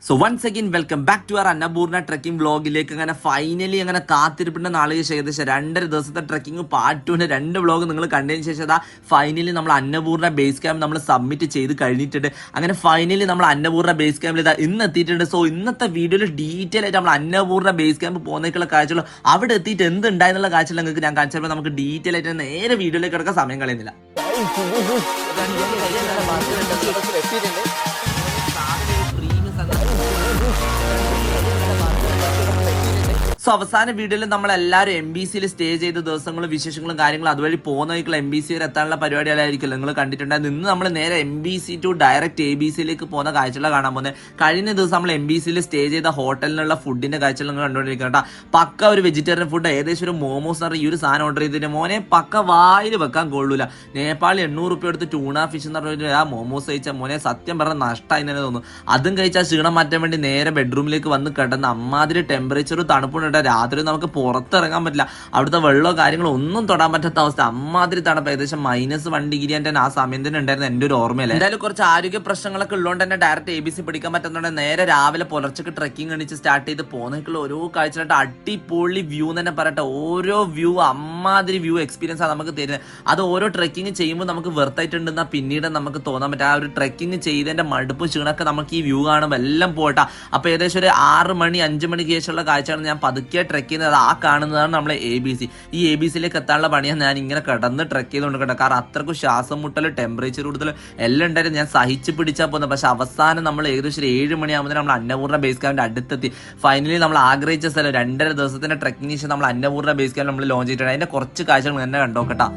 So once again welcome back to our Annapurna trekking വ്ളോഗിലേക്ക്. അങ്ങനെ finally അങ്ങനെ കാത്തിരിപ്പിന്റെ നാളുകൾ ഏകദേശം 2.5 ദിവസത്തെ ട്രക്കിംഗ് പാർട്ട് 2ന്റെ 2 വ്ളോഗ് നിങ്ങൾ കണ്ടതിന് ശേഷം അതാ ഫൈനലി നമ്മൾ അന്നപൂർണ ബേസ് ക്യാമ്പ് നമ്മൾ സബ്മിറ്റ് ചെയ്ത് കഴിഞ്ഞിട്ടുണ്ട്. അങ്ങനെ ഫൈനലി നമ്മൾ അന്നപൂർണ ബേസ് ക്യാമ്പിൽ ഇതാ ഇന്ന് എത്തിയിട്ടുണ്ട്. സോ ഇന്നത്തെ വീഡിയോയിൽ ഡീറ്റെയിൽ ആയിട്ട് നമ്മൾ അന്നപൂർണ ബേസ് ക്യാമ്പ് പോകുന്നേക്കുള്ള കാഴ്ചകൾ അവിടെ എത്തിയിട്ട് എന്തുണ്ടായെന്നുള്ള കാഴ്ചകൾ നിങ്ങൾക്ക് ഞാൻ കാണിച്ചപ്പോൾ നമുക്ക് ഡീറ്റെയിൽ ആയിട്ട് നേരെ വീഡിയോയിലേക്ക് കിടക്കാൻ സമയം കളയുന്നില്ല. സോ അവസാന വീഡിയോയിൽ നമ്മളെല്ലാവരും MBCയിൽ സ്റ്റേ ചെയ്ത ദിവസങ്ങളും വിശേഷങ്ങളും കാര്യങ്ങളും അതുവഴി പോകുന്ന MBC വരെ എത്താനുള്ള പരിപാടികളായിരിക്കുമല്ലോ നിങ്ങൾ കണ്ടിട്ടുണ്ടായിരുന്നു. ഇന്ന് നമ്മൾ നേരെ MBC ടു ഡയറക്റ്റ് ABCയിലേക്ക് പോകുന്ന കാഴ്ചകൾ കാണാൻ പോകുന്നത്. കഴിഞ്ഞ ദിവസം നമ്മൾ MBCയിൽ സ്റ്റേ ചെയ്ത ഹോട്ടലിനുള്ള ഫുഡിന്റെ കാഴ്ചകൾ നിങ്ങൾ കണ്ടുകൊണ്ടിരിക്കണ്ട. പക്ക ഒരു വെജിറ്റേറിയൻ ഫുഡ്, ഏകദേശം ഒരു മോമോസ് എന്ന് പറഞ്ഞ ഈ ഒരു സാധനം ഓർഡർ ചെയ്തിട്ട് മോനെ പക്ക വായിൽ വെക്കാൻ കൊള്ളൂല. നേപ്പാളിൽ 800 രൂപ എടുത്ത് ടൂണ ഫിഷ് എന്ന് പറഞ്ഞിട്ട് ആ മോമോസ് കഴിച്ചാൽ മോനെ സത്യം പറഞ്ഞാൽ നഷ്ടമായി തന്നെ തോന്നുന്നു. അതും കഴിച്ചാൽ ക്ഷീണം മാറ്റാൻ വേണ്ടി നേരെ ബെഡ്റൂമിലേക്ക് വന്ന് കിടന്ന് അമ്മാതിരി ടെമ്പറേച്ചർ തണുപ്പുണ്ട്. രാത്രി നമുക്ക് പുറത്തിറങ്ങാൻ പറ്റില്ല. അവിടുത്തെ വെള്ളമോ കാര്യങ്ങളോ ഒന്നും തൊടാൻ പറ്റാത്ത അവസ്ഥ. അമ്മാതിരി തണുപ്പ്, ഏകദേശം -1 ഡിഗ്രി ആ സമയം തന്നെ ഉണ്ടായിരുന്നു എൻ്റെ ഒരു ഓർമ്മയില്ല. എന്തായാലും കുറച്ച് ആരോഗ്യ പ്രശ്നങ്ങളൊക്കെ ഉള്ളതുകൊണ്ട് തന്നെ ഡയറക്റ്റ് ABC പിടിക്കാൻ പറ്റുന്നുണ്ട്. നേരെ രാവിലെ പുലർച്ചക്ക് ട്രക്കിംഗ് അണിച്ച് സ്റ്റാർട്ട് ചെയ്ത് പോകുന്നതിനുള്ള ഓരോ കാഴ്ചയായിട്ട് അടിപൊളി വ്യൂ തന്നെ പറയട്ടെ. ഓരോ വ്യൂ അമ്മാതിരി വ്യൂ എക്സ്പീരിയൻസ് ആണ് നമുക്ക് തരുന്നത്. അത് ഓരോ ട്രക്കിങ് ചെയ്യുമ്പോൾ നമുക്ക് വെറുതായിട്ടുണ്ടെന്നാ പിന്നീട് നമുക്ക് തോന്നാൻ പറ്റും. ആ ഒരു ട്രക്കിങ് ചെയ്തതിന്റെ മടുപ്പ് ക്ഷീണമൊക്കെ നമുക്ക് ഈ വ്യൂ കാണുമ്പോൾ എല്ലാം പോട്ടെ. അപ്പൊ ഏകദേശം ഒരു 6 മണി 5 മണിക്ക് ശേഷമുള്ള കാഴ്ചയാണ് ഞാൻ പതുക്കെ ട്രക്ക് ചെയ്യുന്നത്. ആ കാണുന്നതാണ് നമ്മളെ ABC. ഈ ABCയിലേക്ക് എത്താനുള്ള പണിയാണ് ഞാൻ ഇങ്ങനെ കിടന്ന് ട്രക്ക് ചെയ്തുകൊണ്ട് കിടക്കുക. കാരണം അത്രക്കും ശ്വാസം മുട്ടൽ, ടെമ്പറേച്ചർ കൂടുതൽ എല്ലാം ഉണ്ടായിരുന്നു. ഞാൻ സഹിച്ച് പിടിച്ചാൽ പോകുന്നത്. പക്ഷെ അവസാനം നമ്മൾ ഏകദേശം 7 മണിയാകുമ്പോൾ നമ്മൾ അന്നപൂർണ ബേസ് ക്യാമ്പിന്റെ അടുത്തെത്തി. ഫൈനലി നമ്മൾ ആഗ്രഹിച്ച സ്ഥലം 2.5 ദിവസത്തിന്റെ ട്രക്കിങ്ങിന് ശേഷം നമ്മൾ അന്നപൂർണ ബേസ് ക്യാമ്പ് നമ്മൾ ലോഞ്ച് ചെയ്തിട്ടുണ്ട്. അതിന്റെ കുറച്ച് കാഴ്ചകൾ തന്നെ കണ്ടോക്കട്ടാ.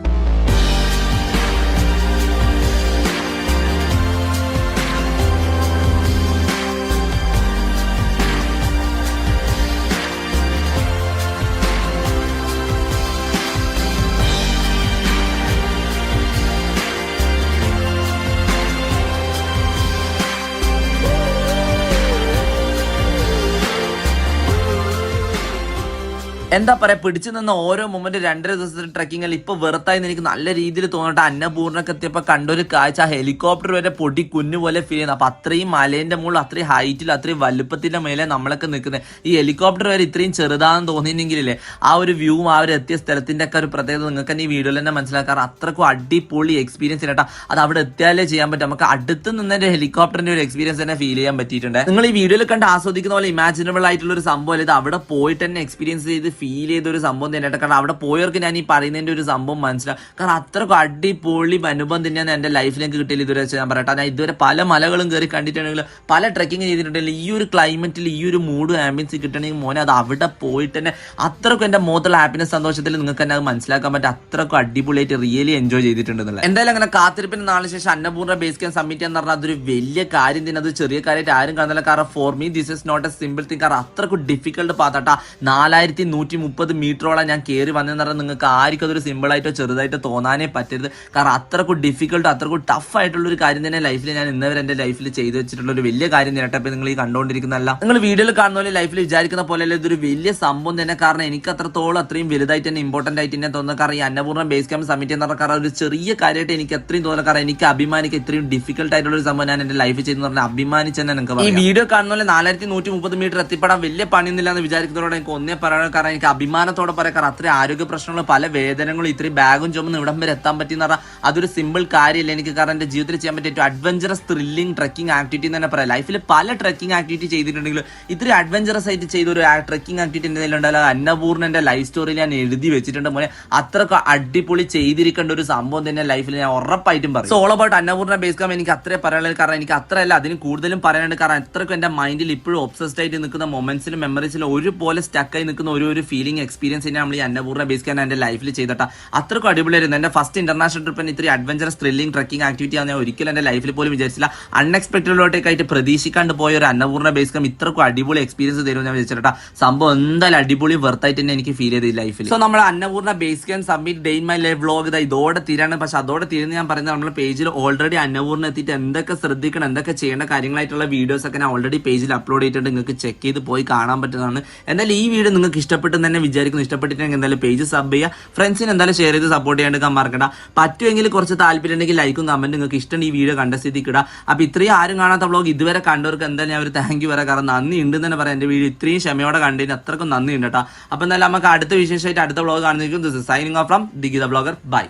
എന്താ പറയാ, പിടിച്ചു നിന്ന ഓരോ മൊമെന്റ് 2.5 ദിവസത്തെ ട്രക്കിങ്ങിൽ ഇപ്പൊ വെറുത്തായി എനിക്ക് നല്ല രീതിയിൽ തോന്നട്ടെ. അന്നപൂർണ്ണക്ക് എത്തിയപ്പോ കണ്ടൊരു കാഴ്ച, ഹെലികോപ്റ്റർ വരെ പൊടി കുഞ്ഞു പോലെ ഫീൽ ചെയ്യുന്നത്. അപ്പൊ അത്രയും മലേന്റെ മുകളിൽ അത്രയും ഹൈറ്റിൽ അത്രയും വലുപ്പത്തിന്റെ മേലെ നമ്മളൊക്കെ നിൽക്കുന്നത്. ഈ ഹെലികോപ്റ്റർ വരെ ഇത്രയും ചെറുതാണെന്ന് തോന്നിയിട്ടുണ്ടെങ്കിലേ ആ ഒരു വ്യൂ, ആ ഒരു എത്തിയ സ്ഥലത്തിന്റെ ഒക്കെ ഒരു പ്രത്യേകത നിങ്ങൾക്ക് തന്നെ ഈ വീഡിയോയിൽ തന്നെ മനസ്സിലാക്കാറ്. അത്രക്കും അടിപൊളി എക്സ്പീരിയൻസ് കേട്ടാ. അത് അവിടെ എത്തിയാലേ ചെയ്യാൻ പറ്റും. നമുക്ക് അടുത്ത് നിന്നതിന്റെ ഹെലികോപ്റ്ററിന്റെ ഒരു എക്സ്പീരിയൻസ് തന്നെ ഫീൽ ചെയ്യാൻ പറ്റിയിട്ടുണ്ട്. നിങ്ങൾ ഈ വീഡിയോയിൽ കണ്ട് ആസ്വദിക്കുന്ന പോലെ ഇമാജിനബിൾ ആയിട്ടുള്ള ഒരു സംഭവം ഇത് അവിടെ പോയിട്ട് തന്നെ എക്സ്പീരിയൻസ് ചെയ്ത് ഫീൽ ചെയ്ത ഒരു സംഭവം തന്നെയായിട്ട്. കാരണം അവിടെ പോയവർക്ക് ഞാൻ ഈ പറയുന്നതിന്റെ ഒരു സംഭവം മനസ്സിലാവും. കാരണം അത്രക്കും അടിപൊളി അനുഭവം തന്നെയാണ് എന്റെ ലൈഫിലേക്ക് കിട്ടിയില്ല ഇതുവരെ. ഞാൻ പറയട്ടെ, ഞാൻ ഇതുവരെ പല മലകളും കയറി കണ്ടിട്ടുണ്ടെങ്കിൽ, പല ട്രക്കിങ് ചെയ്തിട്ടുണ്ടെങ്കിൽ ഈ ഒരു ക്ലൈമറ്റിൽ ഈ ഒരു മൂഡ് ആംബിയൻസ് കിട്ടണമെങ്കിൽ മോനെ അത് അവിടെ പോയിട്ട് തന്നെ അത്രക്കും എന്റെ മുഖത്തുള്ള ഹാപ്പിനെസ്, സന്തോഷത്തിൽ നിങ്ങൾക്ക് തന്നെ അത് മനസ്സിലാക്കാൻ പറ്റും. അത്രക്കും അടിപൊളിയായിട്ട് റിയലി എൻജോയ് ചെയ്തിട്ടുണ്ടെന്നുള്ള. എന്തായാലും അങ്ങനെ കാത്തിരിപ്പിന് നാളിന് ശേഷം അന്നപൂർണ്ണ ബേസ് ക്യാമ്പ് സബ്മിറ്റ് എന്ന് പറഞ്ഞാൽ അതൊരു വലിയ കാര്യം തന്നെ. അത് ചെറിയ കാര്യമായിട്ട് ആരും കാണുന്നില്ല. കാരണം for me this is not a simple thing. കാരണം അത്രക്കും ഡിഫിക്കൽട്ട് പാത്താട്ടാ. 4130 മീറ്ററോളം ഞാൻ കയറി വന്നതെന്ന് പറഞ്ഞാൽ നിങ്ങൾക്ക് ആർക്കും അതൊരു സിമ്പിൾ ആയിട്ടോ ചെറുതായിട്ടോ തോന്നാനേ പറ്റരുത്. കാരണം അത്രക്കും ഡിഫിക്കൽട്ടോ അത്രക്കും ടഫ് ആയിട്ടുള്ള ഒരു കാര്യം തന്നെ ലൈഫിൽ ഞാൻ ഇന്നവരെ എന്റെ ലൈഫിൽ ചെയ്തു വെച്ചിട്ടുള്ള ഒരു വലിയ കാര്യം തന്നെ. ഇപ്പൊ നിങ്ങൾ ഈ കണ്ടുകൊണ്ടിരിക്കുന്നതല്ല, നിങ്ങൾ വീഡിയോയിൽ കാണുന്ന പോലെ ലൈഫിൽ വിചാരിക്കുന്ന പോലെ അല്ല, ഇതൊരു വലിയ സംഭവം തന്നെ. കാരണം എനിക്ക് അത്രത്തോളം അത്രയും വലുതായിട്ട് തന്നെ ഇമ്പോർട്ടന്റ് ആയിട്ട് തന്നെ തോന്നുന്നത്. കാരണം ഈ അന്നപൂർണ്ണ ബേസ് ക്യാമ്പ് സബ്മിറ്റ് എന്ന് പറഞ്ഞാൽ കാരണം ഒരു ചെറിയ കാര്യമായിട്ട് എനിക്ക് എത്രയും തോന്നുന്നത്. കാരണം എനിക്ക് അഭിമാനിക്കുക ഇത്രയും ഡിഫിക്കൽട്ട് ആയിട്ടുള്ള ഒരു സംഭവം ഞാൻ എന്റെ ലൈഫിൽ ചെയ്തെന്ന് പറഞ്ഞാൽ അഭിമാനിച്ച് തന്നെ നിങ്ങൾക്ക്. ഈ വീഡിയോ കാണുന്ന പോലെ 4130 മീറ്റർ എത്തിപ്പെടാൻ വലിയ പണിയൊന്നുമില്ല എന്ന് വിചാരിക്കുന്നതോടെ എനിക്ക് ഒന്നേ പറയണം. കാരണം എനിക്ക് അഭിമാനത്തോടെ പറയാം. കാരണം അത്രയും ആരോഗ്യ പ്രശ്നങ്ങളും പല വേദനകളും ഇത്രയും ബാഗും ചുമന്ന് ഇവിടം വരെ എത്താൻ പറ്റി എന്ന് പറഞ്ഞാൽ അതൊരു സിമ്പിൾ കാര്യമില്ല എനിക്ക്. കാരണം എന്റെ ജീവിതത്തിൽ ചെയ്യാൻ പറ്റിയ ഏറ്റവും അഡ്വഞ്ചറസ് ത്രില്ലിംഗ് ട്രക്കിംഗ് ആക്ടിവിറ്റി എന്ന് തന്നെ പറയാം. ലൈഫിൽ പല ട്രക്കിംഗ് ആക്ടിവിറ്റി ചെയ്തിട്ടുണ്ടെങ്കിലും ഇത്രയും അഡ്വഞ്ചറസ് ആയിട്ട് ചെയ്ത ഒരു ട്രക്കിംഗ് ആക്ടിവിറ്റി എന്തെങ്കിലും ഉണ്ടായാലും അന്നപൂർണ്ണന്റെ ലൈഫ് സ്റ്റോറിയിൽ ഞാൻ എഴുതി വെച്ചിട്ടുണ്ട് മോനെ. അത്രക്കും അടിപൊളി ചെയ്തിരിക്കേണ്ട ഒരു സംഭവം തന്നെ ലൈഫിൽ ഞാൻ ഉറപ്പായിട്ടും പറയും. So all about Annapurna base camp എനിക്ക് അത്രേ പറയാനുള്ളത്. കാരണം എനിക്ക് അത്രയല്ല, അതിന് കൂടുതലും പറയാനുണ്ട്. കാരണം അത്രക്കും എന്റെ മൈൻഡിൽ ഇപ്പോഴും ഒബ്സസ്ഡ് ആയിട്ട് നിൽക്കുന്ന മൊമെന്റ്സിലും മെമ്മറീസിലും ഒരുപോലെ സ്റ്റക്കായി നിൽക്കുന്ന ഒരു ഫീലിംഗ് എക്സ്പീരിയൻസ് തന്നെ നമ്മൾ ഈ അന്നപൂർണ്ണ ബേസ് ക്യാമ്പ് എന്റെ ലൈഫിൽ ചെയ്തിട്ടാ. അത്രക്കും അടിപൊളിയായിരുന്നു. എന്റെ ഫസ്റ്റ് ഇന്റർനാഷണൽ ട്രിപ്പിന് ഇത്രയും അഡ്വഞ്ചറസ് ത്രില്ലിംഗ് ട്രക്കിംഗ് ആക്ടിവിറ്റി ആണ് ഞാൻ ഒരിക്കലും എന്റെ ലൈഫിൽ പോലും വിചാരിച്ചില്ല. അൺഎക്സ്പെക്ടഡിലോട്ടേക്കായിട്ട് പ്രതീക്ഷിക്കാണ്ട് പോയ ഒരു അന്നപൂർണ്ണ ബേസ് ക്യാമ്പ് ഇത്രക്കും അടിപൊളി എക്സ്പീരിയൻസ് തരുമെന്ന് ഞാൻ വിചാരിച്ചിട്ടാ. സംഭവം എന്തായാലും അടിപൊളി വെർത്തായിട്ട് തന്നെ എനിക്ക് ഫീൽ ചെയ്ത് ലൈഫിൽ. സോ നമ്മൾ Annapurna base camp submit day in my life vlog ഇതോടെ തീരാണ്. പക്ഷെ അതോടെ തീരുന്ന ഞാൻ പറയുന്നത് നമ്മുടെ പേജിൽ ഓൾറെഡി അന്നപൂർണ്ണ എത്തിയിട്ട് എന്തൊക്കെ ശ്രദ്ധിക്കണം, എന്തൊക്കെ ചെയ്യേണ്ട കാര്യങ്ങളായിട്ടുള്ള വീഡിയോസ് ഒക്കെ ഞാൻ ഓൾറെഡി പേജിൽ അപ്ലോഡ് ചെയ്തിട്ടുണ്ട്. നിങ്ങൾക്ക് ചെക്ക് ചെയ്ത് പോയി കാണാൻ പറ്റുന്നതാണ്. എന്തായാലും ഈ വീഡിയോ നിങ്ങൾക്ക് ഇഷ്ടപ്പെട്ട് ഇഷ്ടപ്പെട്ടെന്ന് തന്നെ വിചാരിക്കുന്നു. ഇഷ്ടപ്പെട്ടിട്ടുണ്ടെങ്കിൽ എന്തായാലും പേജ് സബ് ചെയ്യുക, ഫ്രണ്ട്സിന് എന്തായാലും ഷെയർ ചെയ്ത് സപ്പോർട്ട് ചെയ്യാണ്ട് മറക്കണ്ട. പറ്റുമെങ്കിൽ കുറച്ച് താല്പര്യം ഉണ്ടെങ്കിൽ ലൈക്കും കമന്റും നിങ്ങൾക്ക് ഇഷ്ടം ഈ വീഡിയോ കണ്ട സ്ഥിതിക്ക് ഇടുക. അപ്പൊ ഇത്രയും ആരും കാണാത്ത വ്ളോഗ് ഇതുവരെ കണ്ടവർക്ക് എന്തായാലും ഞാൻ ഒരു താങ്ക് യു പറയാം. കാരണം നന്ദി ഉണ്ട് തന്നെ പറയാം. എന്റെ വീഡിയോ ഇത്രയും ക്ഷമയോടെ കണ്ടതിന് അത്രക്കും നന്ദി ഉണ്ട് കേട്ടോ. അപ്പൊ എന്തായാലും നമുക്ക് അടുത്ത വിശേഷമായിട്ട് അടുത്ത വ്ളോഗ് കാണുന്നതിരിക്കും. Signing off from Digi the blogger. By.